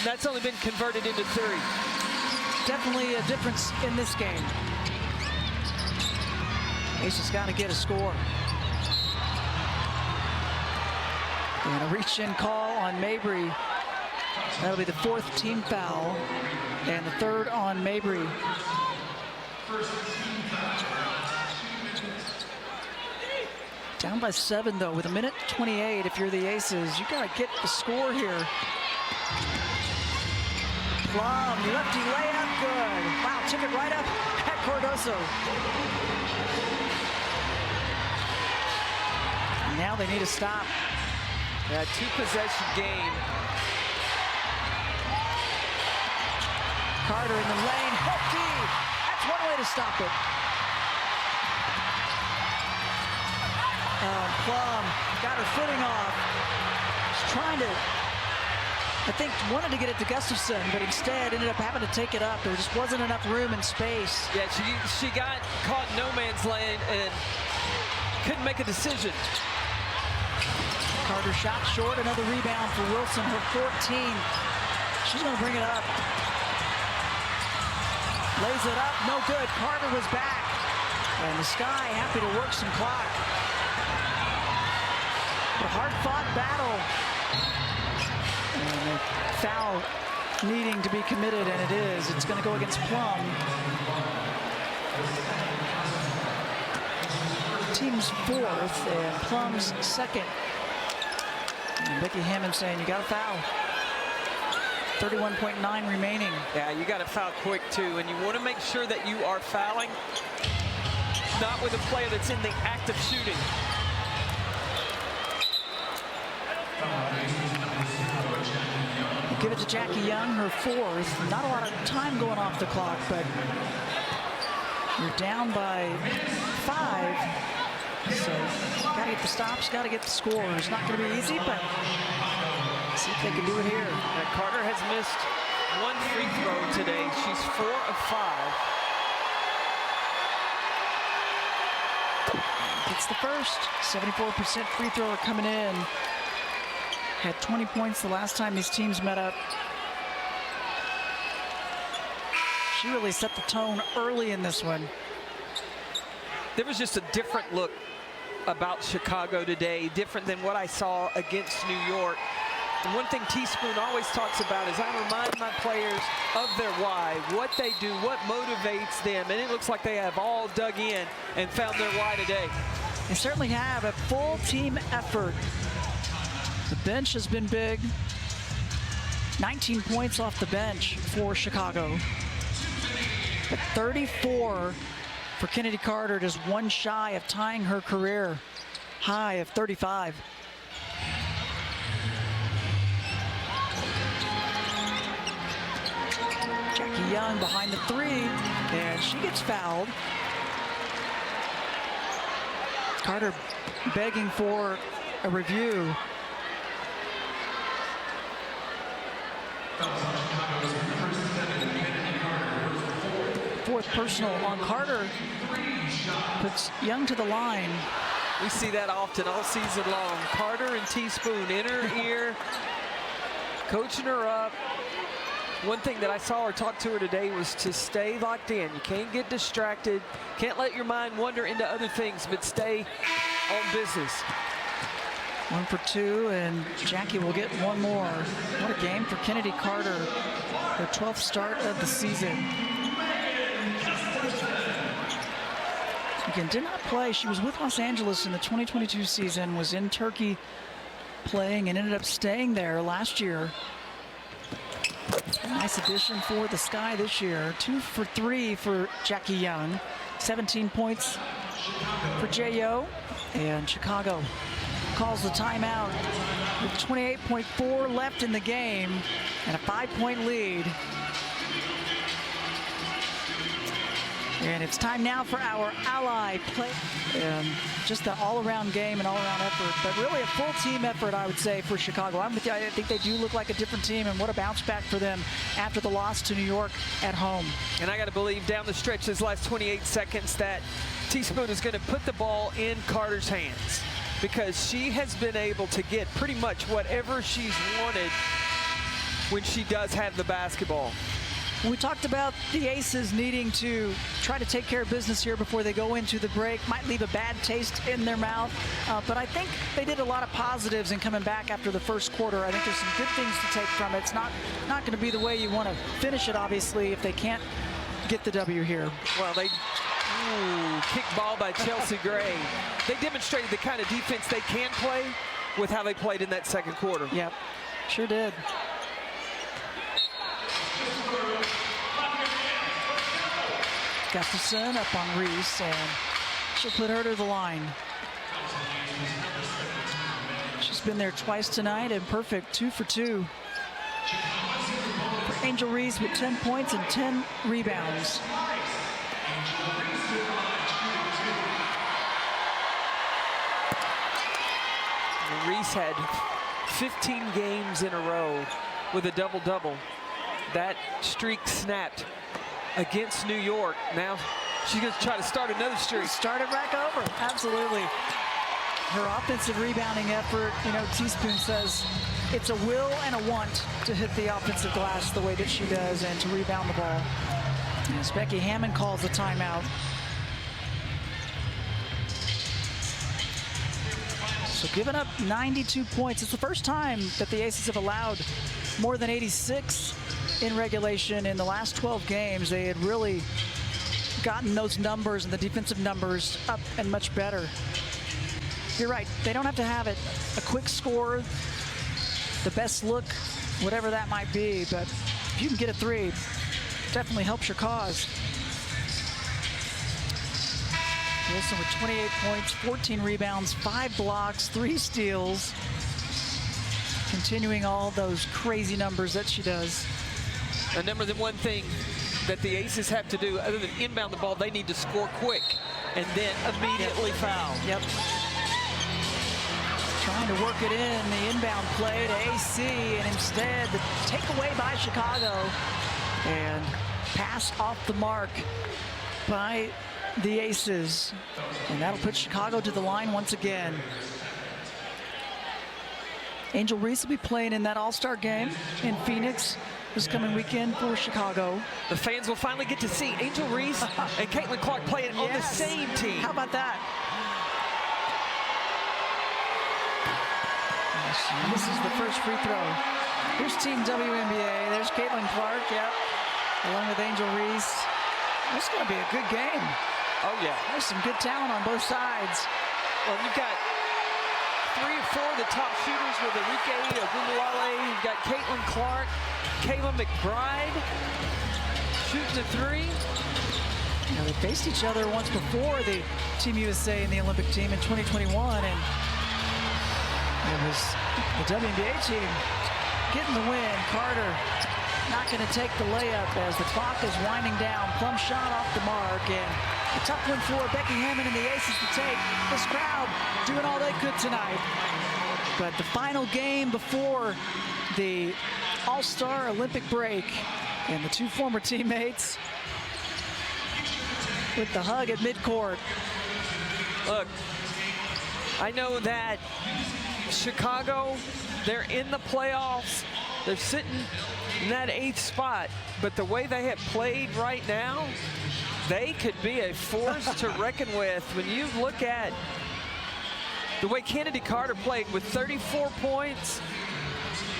That's only been converted into 3. Definitely a difference in this game. Ace got to get a score. And a reach-in call on Mabry. That'll be the 4th team foul, and the 3rd on Mabry. Down by 7, though, with 1:28. If you're the Aces, you got to get the score here. Plum, lefty layup, good. Wow, took it right up at Cardoso. Now they need to stop. Yeah, 2-possession game. Carter in the lane, hook deep. That's one way to stop it. Plum got her footing off. She's trying to, I think, wanted to get it to Gustafson, but instead ended up having to take it up. There just wasn't enough room and space. Yeah, she got caught in no man's land and couldn't make a decision. Carter shot short, another rebound for Wilson, her 14th. She's gonna bring it up. Lays it up, no good. Carter was back. And the Sky happy to work some clock. A hard-fought battle. And a foul needing to be committed, and it is. It's gonna go against Plum. Team's 4th and Plum's 2nd. And Becky Hammond saying, you got to foul. 31.9 remaining. Yeah, you got to foul quick, too. And you want to make sure that you are fouling, not with a player that's in the act of shooting. Give it to Jackie Young, her 4th. Not a lot of time going off the clock, but you're down by 5. So, got to get the stops, got to get the scores. Not going to be easy, but see if they can do it here. And Carter has missed 1 free throw today. She's 4 of 5. It's the first. 74% free thrower coming in. Had 20 points the last time these teams met up. She really set the tone early in this one. There was just a different look about Chicago today, different than what I saw against New York. And one thing Teaspoon always talks about is I remind my players of their why, what they do, what motivates them, and it looks like they have all dug in and found their why today. They certainly have a full team effort. The bench has been big. 19 points off the bench for Chicago. But 34 for Kennedy Carter, just 1 shy of tying her career high of 35. Jackie Young behind the 3, and she gets fouled. Carter begging for a review. Fourth personal on Carter, puts Young to the line. We see that often all season long. Carter and Teaspoon in her ear, coaching her up. One thing that I saw her talk to her today was to stay locked in. You can't get distracted, can't let your mind wander into other things, but stay on business. 1 for 2, and Jackie will get 1 more. What a game for Kennedy Carter, her 12th start of the season. Again, did not play. She was with Los Angeles in the 2022 season, was in Turkey playing, and ended up staying there last year. A nice addition for the Sky this year. 2 for 3 for Jackie Young. 17 points for J.O. And Chicago calls the timeout with 28.4 left in the game and a 5-point lead. And it's time now for our ally play. Just the all-around game and all-around effort, but really a full team effort, I would say, for Chicago. I'm with you. I think they do look like a different team, and what a bounce back for them after the loss to New York at home. And I got to believe down the stretch, this last 28 seconds, that Teaspoon is going to put the ball in Carter's hands, because she has been able to get pretty much whatever she's wanted when she does have the basketball. We talked about the Aces needing to try to take care of business here before they go into the break. Might leave a bad taste in their mouth, but I think they did a lot of positives in coming back after the first quarter. I think there's some good things to take from it. It's not going to be the way you want to finish it, obviously, if they can't get the W here. Well, they kick ball by Chelsea Gray. They demonstrated the kind of defense they can play with how they played in that second quarter. Yep, sure did. Gustafson up on Reese, and she'll put her to the line. She's been there twice tonight and perfect 2 for 2. For Angel Reese with 10 points and 10 rebounds. And Reese had 15 games in a row with a double-double. That streak snapped against New York. Now she's going to try to start another streak. Start it back over. Absolutely. Her offensive rebounding effort, you know, Teaspoon says it's a will and a want to hit the offensive glass the way that she does and to rebound the ball. As Becky Hammond calls the timeout. So giving up 92 points. It's the first time that the Aces have allowed more than 86 in regulation. In the last 12 games, they had really gotten those numbers and the defensive numbers up and much better. You're right, they don't have to have it a quick score, the best look, whatever that might be, but if you can get a 3, it definitely helps your cause. Wilson with 28 points, 14 rebounds, 5 blocks, 3 steals, continuing all those crazy numbers that she does. And number one thing that the Aces have to do, other than inbound the ball, they need to score quick and then immediately foul. Yep. Trying to work it in, the inbound play to AC, and instead the takeaway by Chicago. And pass off the mark by the Aces. And that'll put Chicago to the line once again. Angel Reese will be playing in that All-Star game in Phoenix this coming weekend for Chicago. The fans will finally get to see Angel Reese and Caitlin Clark playing on the same team. How about that? This is the first free throw. Here's Team WNBA. There's Caitlin Clark, yep, along with Angel Reese. This is going to be a good game. Oh, yeah. There's some good talent on both sides. Well, you've got 3 or 4 of the top shooters with Enrique Ogunbowale. You've got Caitlin Clark, Kayla McBride shooting the 3. You know, they faced each other once before, the Team USA and the Olympic team in 2021, and it was the WNBA team getting the win. Carter not going to take the layup as the clock is winding down. Plum shot off the mark, and a tough one for Becky Hammond and the Aces to take. This crowd doing all they could tonight. But the final game before the All-Star Olympic break, and the 2 former teammates with the hug at midcourt. Look, I know that Chicago, they're in the playoffs. They're sitting in that 8th spot, but the way they have played right now, they could be a force to reckon with. When you look at the way Kennedy Carter played with 34 points,